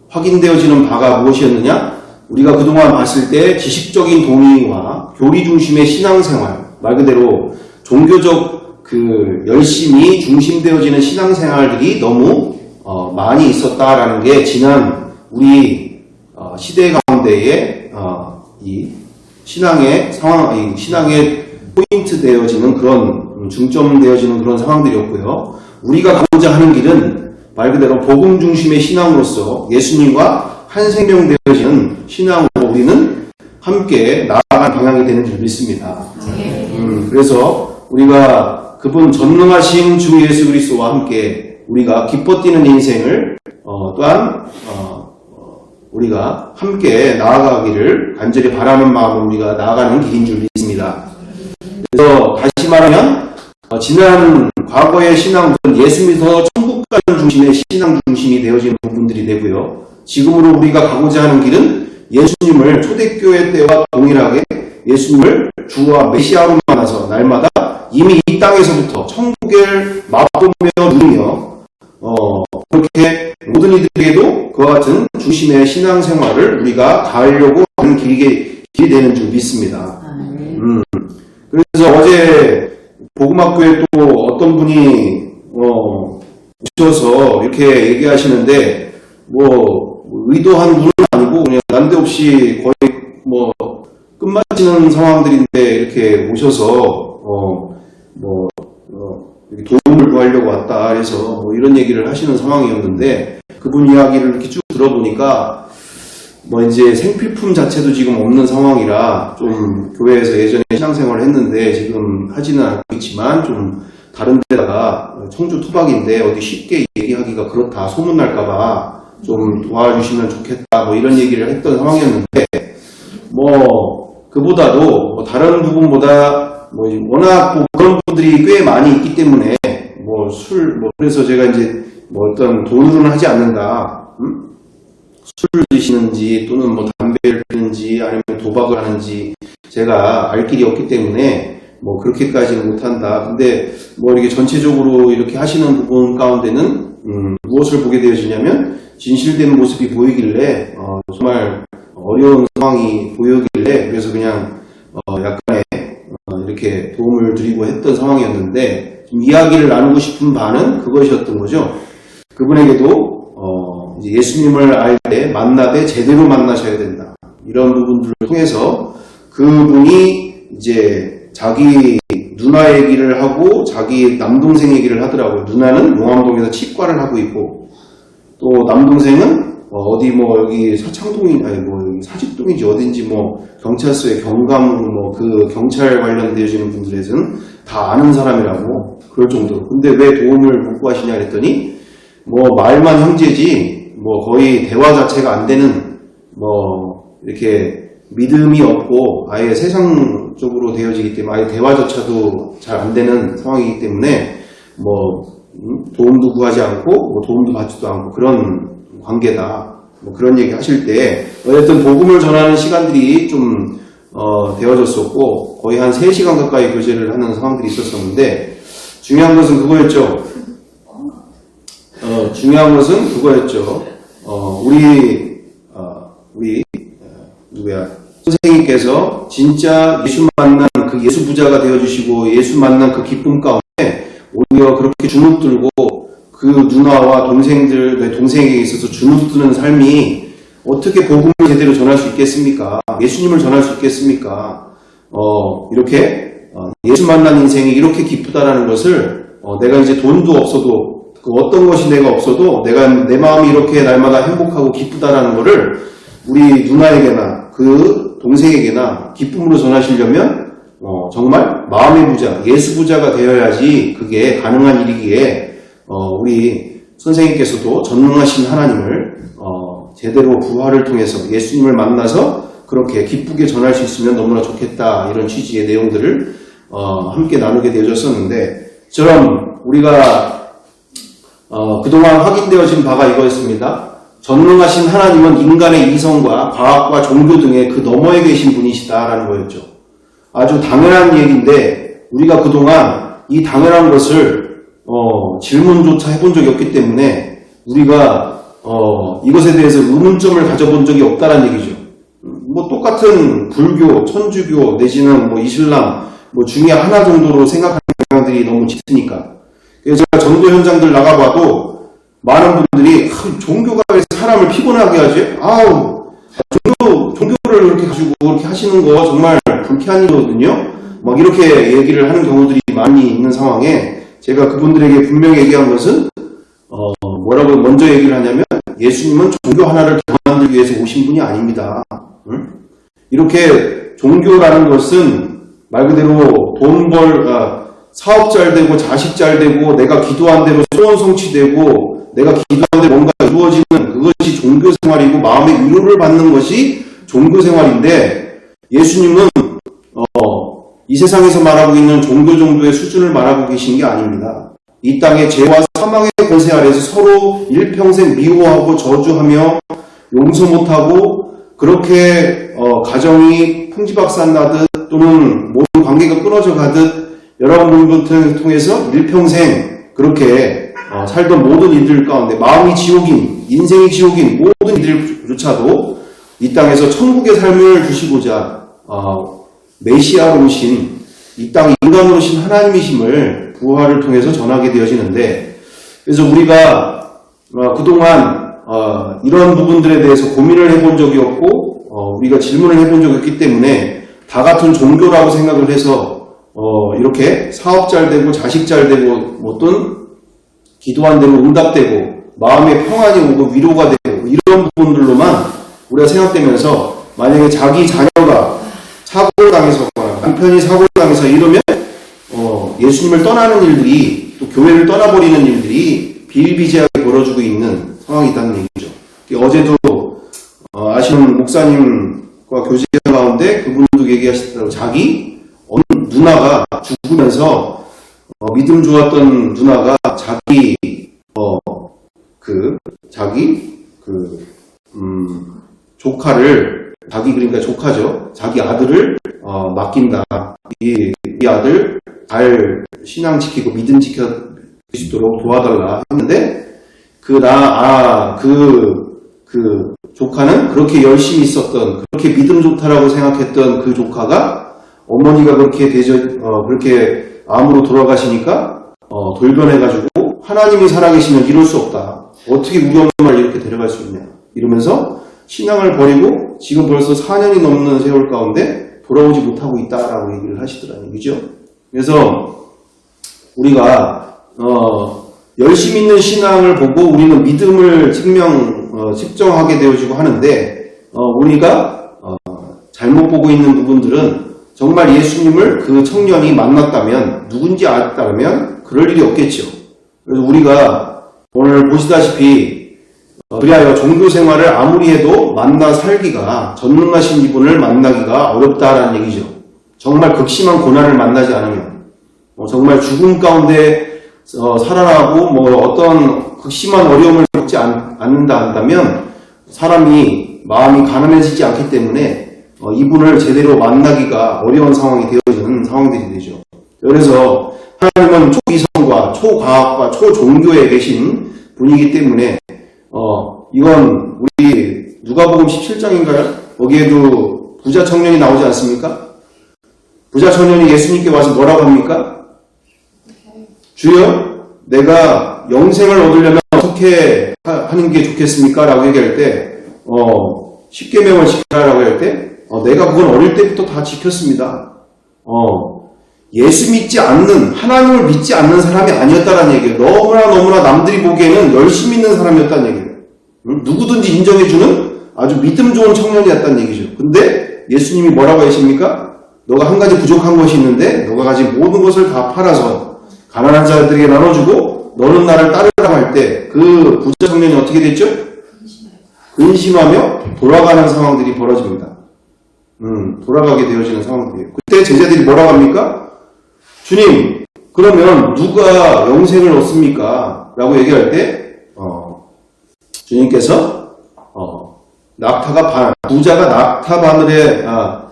확인되어지는 바가 무엇이었느냐? 우리가 그동안 봤을 때 지식적인 동의와 교리 중심의 신앙생활, 말 그대로 종교적 열심이 중심되어지는 신앙생활들이 너무 많이 있었다라는 게 지난 우리 시대 가운데에 이 신앙의 상황, 이 신앙의 포인트 되어지는 그런 중점되어지는 그런 상황들이었고요. 우리가 가고자 하는 길은 말 그대로 복음 중심의 신앙으로서 예수님과 한 생명 되어지는 신앙으로 우리는 함께 나아가는 방향이 되는 줄 믿습니다. 그래서 우리가 그분 전능하신 주 예수 그리스도와 함께 우리가 기뻐 뛰는 인생을 또한 우리가 함께 나아가기를 간절히 바라는 마음으로 우리가 나아가는 길인 줄 믿습니다. 그래서 다시 말하면 지난 과거의 신앙들은 예수 믿어서 천국 가는 중심의 신앙 중심이 되어지는 부분들이 되고요. 지금으로 우리가 가고자 하는 길은 예수님을 초대교회 때와 동일하게 예수님을 주와 메시아로 만나서 날마다 이미 이 땅에서부터 천국을 맛보며 누리며 그렇게 모든 이들에게도 그와 같은 중심의 신앙생활을 우리가 가하려고 하는 길이 되는 줄 믿습니다. 그래서 어제 복음학교에 또 어떤 분이 오셔서 이렇게 얘기하시는데 의도한 분은 아니고 그냥 난데없이 거의 끝마치는 상황들인데 이렇게 오셔서 도움을 구하려고 왔다 그래서 이런 얘기를 하시는 상황이었는데 그분 이야기를 이렇게 쭉 들어보니까 이제 생필품 자체도 지금 없는 상황이라 좀 교회에서 예전에 신앙생활을 했는데 지금 하지는 않고 있지만 좀 다른 데다가 청주 토박인데 어디 쉽게 얘기하기가 그렇다 소문날까봐 좀 도와주시면 좋겠다 이런 얘기를 했던 상황이었는데 그보다도 다른 부분보다 워낙 그런 분들이 꽤 많이 있기 때문에 그래서 제가 이제 어떤 돈으로는 하지 않는다. 술 드시는지 또는 담배를 피는지 아니면 도박을 하는지 제가 알 길이 없기 때문에 그렇게까지는 못한다. 근데 이렇게 전체적으로 이렇게 하시는 부분 가운데는 무엇을 보게 되어지냐면 진실된 모습이 보이길래 정말 어려운 상황이 보이길래 그래서 그냥 약간의 이렇게 도움을 드리고 했던 상황이었는데 좀 이야기를 나누고 싶은 바는 그것이었던 거죠. 그분에게도 이제 예수님을 알 때 만나되 제대로 만나셔야 된다. 이런 부분들을 통해서 그분이 이제 자기 누나 얘기를 하고 자기 남동생 얘기를 하더라고요. 누나는 용암동에서 치과를 하고 있고 또 남동생은 어디 여기 서창동이 여기 사직동인지 어딘지 경찰서에 경감으로 그 경찰 관련되어지는 분들에서는 다 아는 사람이라고 그럴 정도로. 근데 왜 도움을 못 구하시냐 그랬더니 말만 형제지 거의 대화 자체가 안 되는 이렇게 믿음이 없고 아예 세상적으로 되어지기 때문에 아예 대화조차도 잘 안 되는 상황이기 때문에 도움도 구하지 않고 도움도 받지도 않고 그런 관계다. 그런 얘기 하실 때 어쨌든 복음을 전하는 시간들이 좀 되어졌었고 거의 한 3시간 가까이 교제를 하는 상황들이 있었었는데 중요한 것은 그거였죠. 우리 누구야? 선생님께서 진짜 예수 만난 그 예수 부자가 되어주시고 예수 만난 그 기쁨 가운데 오히려 그렇게 주눅들고 그 누나와 동생들, 내 동생에게 있어서 주눅드는 삶이 어떻게 복음을 제대로 전할 수 있겠습니까? 예수님을 전할 수 있겠습니까? 이렇게 예수 만난 인생이 이렇게 기쁘다라는 것을 내가 이제 돈도 없어도 그 어떤 것이 내가 없어도 내 마음이 이렇게 날마다 행복하고 기쁘다라는 것을 우리 누나에게나 그 동생에게나 기쁨으로 전하시려면 정말 마음의 부자, 예수 부자가 되어야지 그게 가능한 일이기에 우리 선생님께서도 전능하신 하나님을 제대로 부활을 통해서 예수님을 만나서 그렇게 기쁘게 전할 수 있으면 너무나 좋겠다 이런 취지의 내용들을 함께 나누게 되어졌었는데 저럼 우리가 그동안 확인되어진 바가 이거였습니다. 전능하신 하나님은 인간의 이성과 과학과 종교 등의 그 너머에 계신 분이시다라는 거였죠. 아주 당연한 얘기인데 우리가 그동안 이 당연한 것을 질문조차 해본 적이 없기 때문에 우리가 이것에 대해서 의문점을 가져본 적이 없다는 얘기죠. 똑같은 불교, 천주교 내지는 이슬람 중에 하나 정도로 생각하는 경향들이 너무 짙으니까. 그래서 제가 전도 현장들 나가봐도 많은 분들이 종교가 왜 사람을 피곤하게 하지? 종교를 이렇게 가지고 이렇게 하시는 거 정말 불쾌한 일이거든요. 이렇게 얘기를 하는 경우들이 많이 있는 상황에 제가 그분들에게 분명히 얘기한 것은 뭐라고 먼저 얘기를 하냐면 예수님은 종교 하나를 만들기 위해서 오신 분이 아닙니다. 이렇게 종교라는 것은 말 그대로 사업 잘 되고 자식 잘 되고 내가 기도한 대로 소원 성취되고 내가 기도한 대로 뭔가 이루어지는 그것이 종교 생활이고 마음의 위로를 받는 것이 종교 생활인데 예수님은 이 세상에서 말하고 있는 종교 정도의 수준을 말하고 계신 게 아닙니다. 이 땅의 죄와 사망의 권세 아래서 서로 일평생 미워하고 저주하며 용서 못하고 그렇게 가정이 풍지박산나듯 또는 모든 관계가 끊어져 가듯 여러분들을 통해서 일평생 그렇게 살던 모든 이들 가운데 마음이 지옥인, 인생이 지옥인 모든 이들조차도 이 땅에서 천국의 삶을 주시고자 메시아로 오신 이 땅에 인간으로 오신 하나님이심을 부활을 통해서 전하게 되어지는데, 그래서 우리가 그동안 이런 부분들에 대해서 고민을 해본 적이 없고 우리가 질문을 해본 적이 없기 때문에 다 같은 종교라고 생각을 해서 이렇게 사업 잘 되고 자식 잘 되고 어떤 기도한 대로 응답되고 마음의 평안이 오고 위로가 되고 이런 부분들로만 우리가 생각되면서, 만약에 자기 자녀가 사고를 당해서거나 남편이 사고를 당해서 이러면 예수님을 떠나는 일들이, 또 교회를 떠나버리는 일들이 비일비재하게 벌어지고 있는 상황이 있다는 얘기죠. 어제도 아시는 목사님과 교제 가운데 그분도 얘기하시더라고요. 자기 누나가 죽으면서 믿음 좋았던 누나가 자기 조카를, 그러니까 조카죠. 자기 아들을 맡긴다. 이 아들 잘 신앙 지키고 믿음 지킬 수 있도록 도와달라 했는데, 그 조카는 그렇게 열심히 있었던, 그렇게 믿음 좋다라고 생각했던 그 조카가 어머니가 그렇게 암으로 돌아가시니까 돌변해가지고 하나님이 살아계시면 이럴 수 없다. 어떻게 우리 엄마를 이렇게 데려갈 수 있냐. 이러면서 신앙을 버리고 지금 벌써 4년이 넘는 세월 가운데 돌아오지 못하고 있다라고 얘기를 하시더라는 얘기죠. 그래서 우리가 열심 있는 신앙을 보고 우리는 믿음을 측정하게 되어지고 하는데, 우리가 잘못 보고 있는 부분들은 정말 예수님을 그 청년이 만났다면, 누군지 알았다면 그럴 일이 없겠죠. 그래서 우리가 오늘 보시다시피 그리하여 종교 생활을 아무리 해도 만나 살기가, 전능하신 이분을 만나기가 어렵다라는 얘기죠. 정말 극심한 고난을 만나지 않으면, 정말 죽음 가운데 살아나고 어떤 극심한 어려움을 겪지 않는다 한다면 사람이 마음이 가난해지지 않기 때문에 이분을 제대로 만나기가 어려운 상황이 되어지는 상황들이 되죠. 그래서 하나님은 초이성과 초과학과 초종교에 계신 분이기 때문에 이건 우리 누가복음 17장인가요? 거기에도 부자 청년이 나오지 않습니까? 부자 청년이 예수님께 와서 뭐라고 합니까? 주여, 내가 영생을 얻으려면 어떻게 하는 게 좋겠습니까? 라고 얘기할 때, 십계명을 지키라라고 할 때, 내가 그건 어릴 때부터 다 지켰습니다. 예수 믿지 않는, 하나님을 믿지 않는 사람이 아니었다는 얘기예요. 너무나 남들이 보기에는 열심히 있는 사람이었다는 얘기예요. 누구든지 인정해주는 아주 믿음 좋은 청년이었다는 얘기죠. 근데 예수님이 뭐라고 하십니까? 너가 한 가지 부족한 것이 있는데 너가 가진 모든 것을 다 팔아서 가난한 자들에게 나눠주고 너는 나를 따르라고 할 때 그 부자 청년이 어떻게 됐죠? 근심하며 돌아가는 상황들이 벌어집니다. 돌아가게 되어지는 상황들이에요. 그때 제자들이 뭐라고 합니까? 주님, 그러면 누가 영생을 얻습니까? 라고 얘기할 때 주님께서 부자가 낙타 바늘에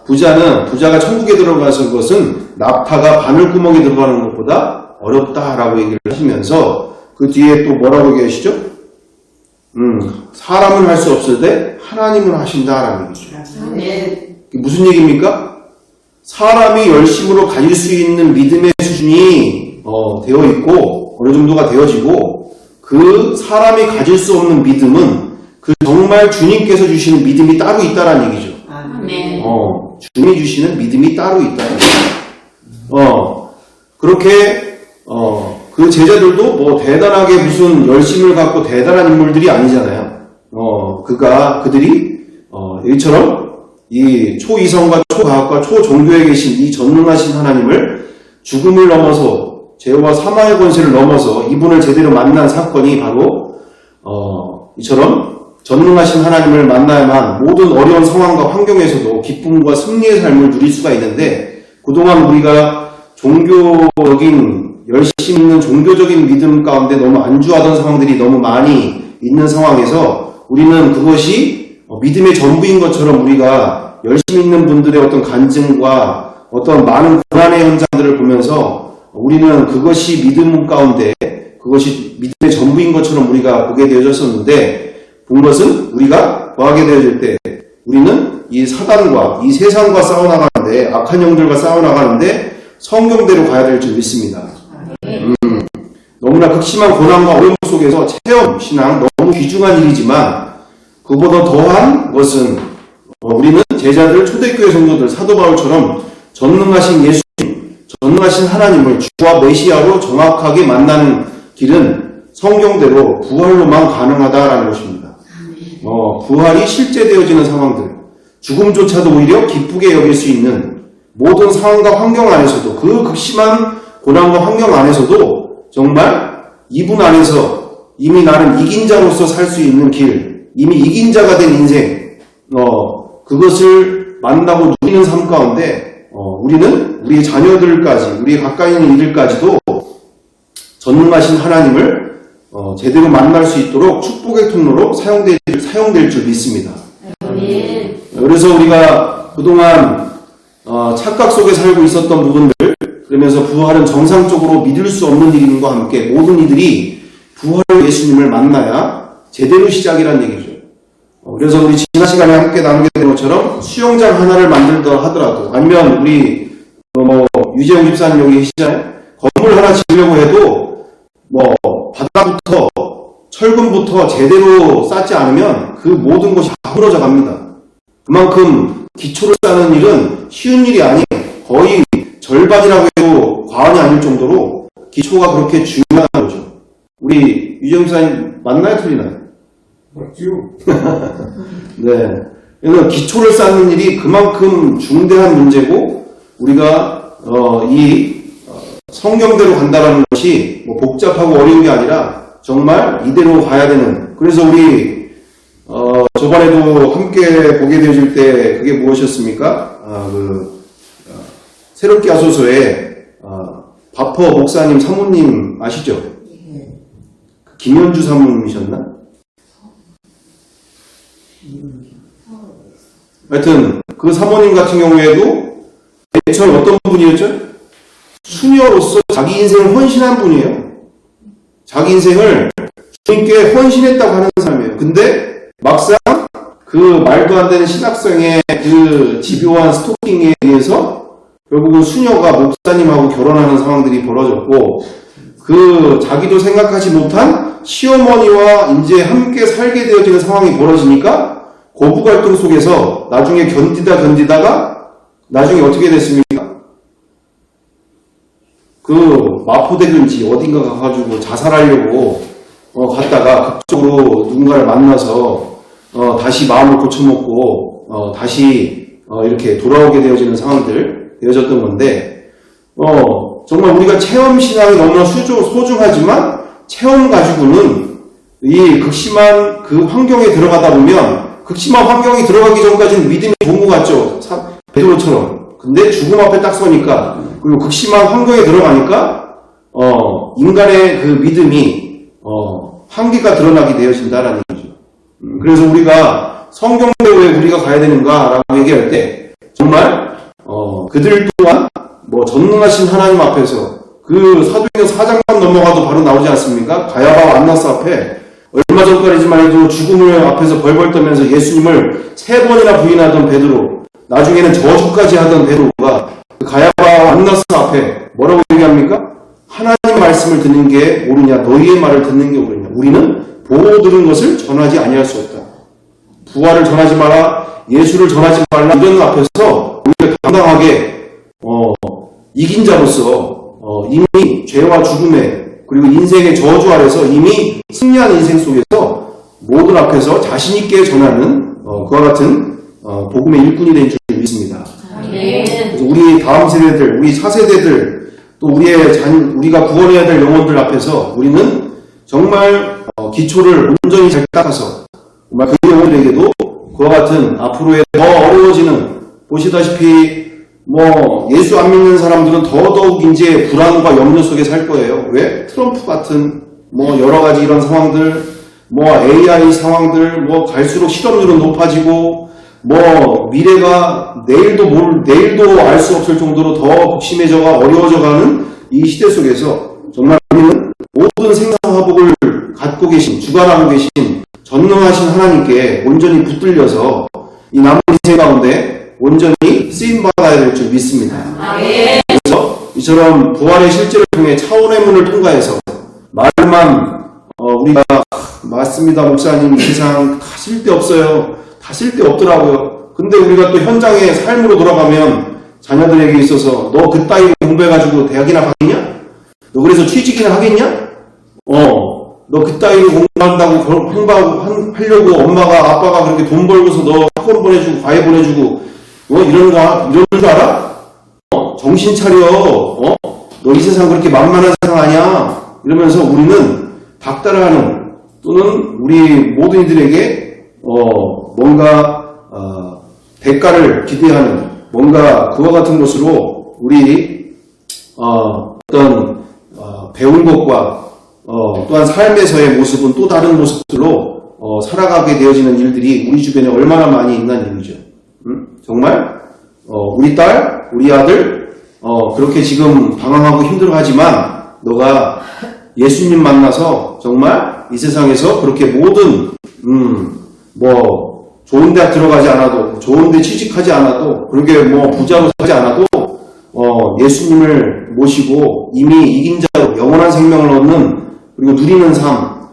부자가 천국에 들어가는 것은 낙타가 바늘구멍에 들어가는 것보다 어렵다라고 얘기를 하시면서 그 뒤에 또 뭐라고 얘기하시죠? 사람은 할 수 없을 때 하나님은 하신다라는 얘기죠. 무슨 얘기입니까? 사람이 열심으로 가질 수 있는 믿음의 수준이 되어 있고 어느 정도가 되어지고, 그 사람이 가질 수 없는 믿음은 그 정말 주님께서 주시는 믿음이 따로 있다라는 얘기죠. 주님이 주시는 믿음이 따로 있다는 얘기죠. 그렇게 그 제자들도 뭐 대단하게 무슨 열심을 갖고 대단한 인물들이 아니잖아요. 그들이 이처럼 이 초이성과 초과학과 초종교에 계신 이 전능하신 하나님을 죽음을 넘어서 죄와 사망의 권세를 넘어서 이분을 제대로 만난 사건이 바로 이처럼 전능하신 하나님을 만나야만 모든 어려운 상황과 환경에서도 기쁨과 승리의 삶을 누릴 수가 있는데, 그동안 우리가 열심 있는 종교적인 믿음 가운데 너무 안주하던 상황들이 너무 많이 있는 상황에서 우리는 그것이 믿음의 전부인 것처럼 우리가 열심히 있는 분들의 어떤 간증과 어떤 많은 고난의 현장들을 보면서 우리는 그것이 믿음 가운데 그것이 믿음의 전부인 것처럼 우리가 보게 되어졌었는데 본 것은 우리가 거하게 되어질 때 우리는 이 사단과 이 세상과 싸워나가는데 악한 영들과 싸워나가는데 성경대로 가야 될 줄 믿습니다. 너무나 극심한 고난과 어려움 속에서 체험, 신앙 너무 귀중한 일이지만 그보다 더한 것은 우리는 제자들, 초대교회 성도들, 사도 바울처럼 전능하신 예수님, 전능하신 하나님을 주와 메시아로 정확하게 만나는 길은 성경대로 부활로만 가능하다라는 것입니다. 부활이 실제되어지는 상황들, 죽음조차도 오히려 기쁘게 여길 수 있는 모든 상황과 환경 안에서도 그 극심한 고난과 환경 안에서도 정말 이분 안에서 이미 나는 이긴 자로서 살 수 있는 길, 이미 이긴 자가 된 인생, 그것을 만나고 누리는 삶 가운데 우리는 우리 자녀들까지, 우리 가까이 있는 이들까지도 전능하신 하나님을 제대로 만날 수 있도록 축복의 통로로 사용될 줄 믿습니다. 그래서 우리가 그동안 착각 속에 살고 있었던 부분들, 그러면서 부활은 정상적으로 믿을 수 없는 일임과 함께 모든 이들이 부활의 예수님을 만나야 제대로 시작이라는 얘기죠. 그래서 우리 지난 시간에 함께 나누게 된 것처럼 수영장 하나를 만들다 하더라도 아니면 우리 유재용 집사님 여기 계시잖아요. 건물 하나 지으려고 해도 바닥부터 철근부터 제대로 쌓지 않으면 그 모든 것이 다 흐러져 갑니다. 그만큼 기초를 쌓는 일은 쉬운 일이 아니에요. 거의 절반이라고 해도 과언이 아닐 정도로 기초가 그렇게 중요하다는 거죠. 우리 유재용 집사님 맞나요? 틀리나요? 맞죠. 네. 그래서 기초를 쌓는 일이 그만큼 중대한 문제고 우리가 성경대로 간다는 것이 복잡하고 어려운 게 아니라 정말 이대로 가야 되는. 그래서 우리 저번에도 함께 보게 되어질 때 그게 무엇이었습니까? 새롭게 하소서에 바퍼 목사님 사모님 아시죠? 김현주 사모님이셨나? 하여튼 그 사모님 같은 경우에도 맨 처음 어떤 분이었죠? 수녀로서 자기 인생을 헌신한 분이에요. 자기 인생을 주님께 헌신했다고 하는 사람이에요. 근데 막상 그 말도 안 되는 신학생의 그 집요한 스토킹에 의해서 결국은 수녀가 목사님하고 결혼하는 상황들이 벌어졌고 그 자기도 생각하지 못한 시어머니와 이제 함께 살게 되어지는 상황이 벌어지니까 고부 갈등 속에서 나중에 견디다가 나중에 어떻게 됐습니까? 그 마포대교인지 어딘가 가가지고 자살하려고 갔다가 극적으로 누군가를 만나서 다시 마음을 고쳐먹고 다시 이렇게 돌아오게 되어지는 상황들 되어졌던 건데 정말 우리가 체험신앙이 너무나 소중하지만 체험 가지고는 이 극심한 그 환경에 들어가다 보면 극심한 환경이 들어가기 전까지는 믿음이 좋은 것 같죠. 베드로처럼. 근데 죽음 앞에 딱 서니까 그리고 극심한 환경에 들어가니까 인간의 그 믿음이 한계가 드러나게 되어진다라는 얘기죠. 그래서 우리가 성경대로에 우리가 가야 되는가라고 얘기할 때 정말 그들 또한 전능하신 하나님 앞에서 그 사도행전 4장만 넘어가도 바로 나오지 않습니까? 가야바와 안나스 앞에 얼마 전까지만 해도 죽음을 앞에서 벌벌 떨면서 예수님을 3번이나 부인하던 베드로, 나중에는 저주까지 하던 베드로가 그 가야바와 안나스 앞에 뭐라고 얘기합니까? 하나님의 말씀을 듣는 게 옳으냐, 너희의 말을 듣는 게 옳으냐. 우리는 보고 들은 것을 전하지 아니할 수 없다. 부활을 전하지 마라, 예수를 전하지 말라, 이런 앞에서 우리가 당당하게 이긴 자로서 이미 죄와 죽음에 그리고 인생의 저주 아래서 이미 승리한 인생 속에서 모든 앞에서 자신있게 전하는 그와 같은 복음의 일꾼이 된 줄 믿습니다. 그래서 우리 다음 세대들, 우리 차세대들, 또 우리가 구원해야 될 영혼들 앞에서 우리는 정말 기초를 온전히 잘 닦아서 정말 그 영혼들에게도 그와 같은 앞으로의 더 어려워지는, 보시다시피 예수 안 믿는 사람들은 더더욱 이제 불안과 염려 속에 살 거예요. 왜? 트럼프 같은 여러 가지 이런 상황들, 뭐 AI 상황들, 뭐 갈수록 실업률은 높아지고, 뭐 미래가 내일도 알 수 없을 정도로 더 극심해져가 어려워져가는 이 시대 속에서 정말 우리는 모든 생사화복을 갖고 계신, 주관하고 계신 전능하신 하나님께 온전히 붙들려서 이 남은 인생 가운데 온전히 쓰임받아야 될 줄 믿습니다. 그래서 이처럼 부활의 실제를 통해 차원의 문을 통과해서 말만 우리가 맞습니다 목사님, 이 세상 다 쓸데없어요, 다 쓸데없더라고요. 근데 우리가 또 현장의 삶으로 돌아가면 자녀들에게 있어서 너 그따위 공부해가지고 대학이나 가겠냐? 너 그래서 취직이나 하겠냐? 너 그따위로 공부한다고 하려고 엄마가 아빠가 그렇게 돈 벌고서 너 학원 보내주고 과외 보내주고 이런 줄 알아? 정신 차려. 너 이 세상 그렇게 만만한 세상 아니야. 이러면서 우리는 닥달하는, 또는 우리 모든 이들에게 뭔가 대가를 기대하는, 뭔가 그와 같은 것으로 우리 어떤 배운 것과 또한 삶에서의 모습은 또 다른 모습들로 살아가게 되어지는 일들이 우리 주변에 얼마나 많이 있는 일이죠. 정말 우리 딸, 우리 아들 그렇게 지금 방황하고 힘들어하지만 너가 예수님 만나서 정말 이 세상에서 그렇게 모든 뭐 좋은 대학 들어가지 않아도, 좋은 데 취직하지 않아도, 그렇게 뭐 부자로 살지 않아도 예수님을 모시고 이미 이긴 자로 영원한 생명을 얻는, 그리고 누리는 삶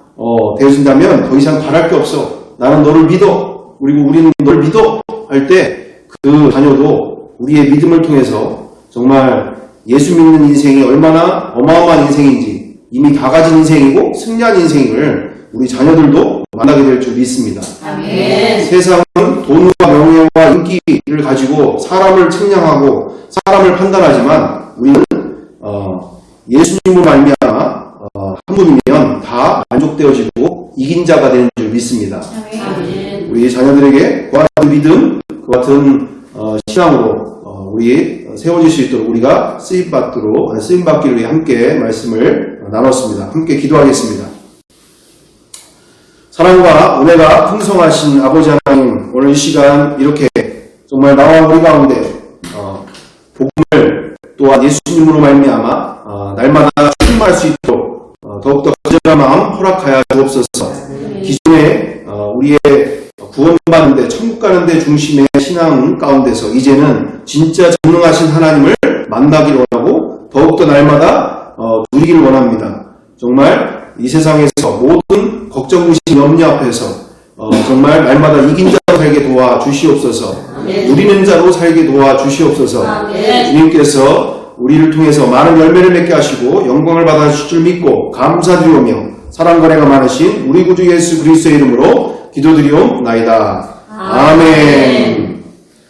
되어진다면 더 이상 바랄 게 없어. 나는 너를 믿어. 그리고 우리는 너를 믿어 할 때 그 자녀도 우리의 믿음을 통해서 정말 예수 믿는 인생이 얼마나 어마어마한 인생인지, 이미 다 가진 인생이고 승리한 인생을 우리 자녀들도 만나게 될 줄 믿습니다. 아멘. 세상은 돈과 명예와 인기를 가지고 사람을 측량하고 사람을 판단하지만 우리는 예수님으로 말미암아 한 분이면 다 만족되어지고 이긴 자가 되는 줄 믿습니다. 아멘. 우리 자녀들에게 그 같은 믿음, 그 같은 신앙으로 우리 세워질 수 있도록 우리가 쓰임받기를 위해 함께 말씀을 나눴습니다. 함께 기도하겠습니다. 사랑과 은혜가 풍성하신 아버지 하나님, 오늘 이 시간 이렇게 정말 나와 우리 가운데 복음을 또한 예수님으로 말미암아 날마다 충만할 수 있도록 더욱더 간절한 마음 허락하여 주옵소서. 기존에 우리의 구원받는데, 천국 가는데 중심의 신앙 가운데서 이제는 진짜 전능하신 하나님을 만나기를 원하고 더욱더 날마다 누리기를 원합니다. 정말 이 세상에서 모든 걱정, 의심, 염려 앞에서 정말 날마다 이긴 자로 살게 도와주시옵소서. 누리는 자로 살게 도와주시옵소서. 주님께서 우리를 통해서 많은 열매를 맺게 하시고 영광을 받아주실 줄 믿고 감사드리오며 사랑과 은혜가 많으신 우리 구주 예수 그리스도의 이름으로 기도드리옵나이다. 아멘.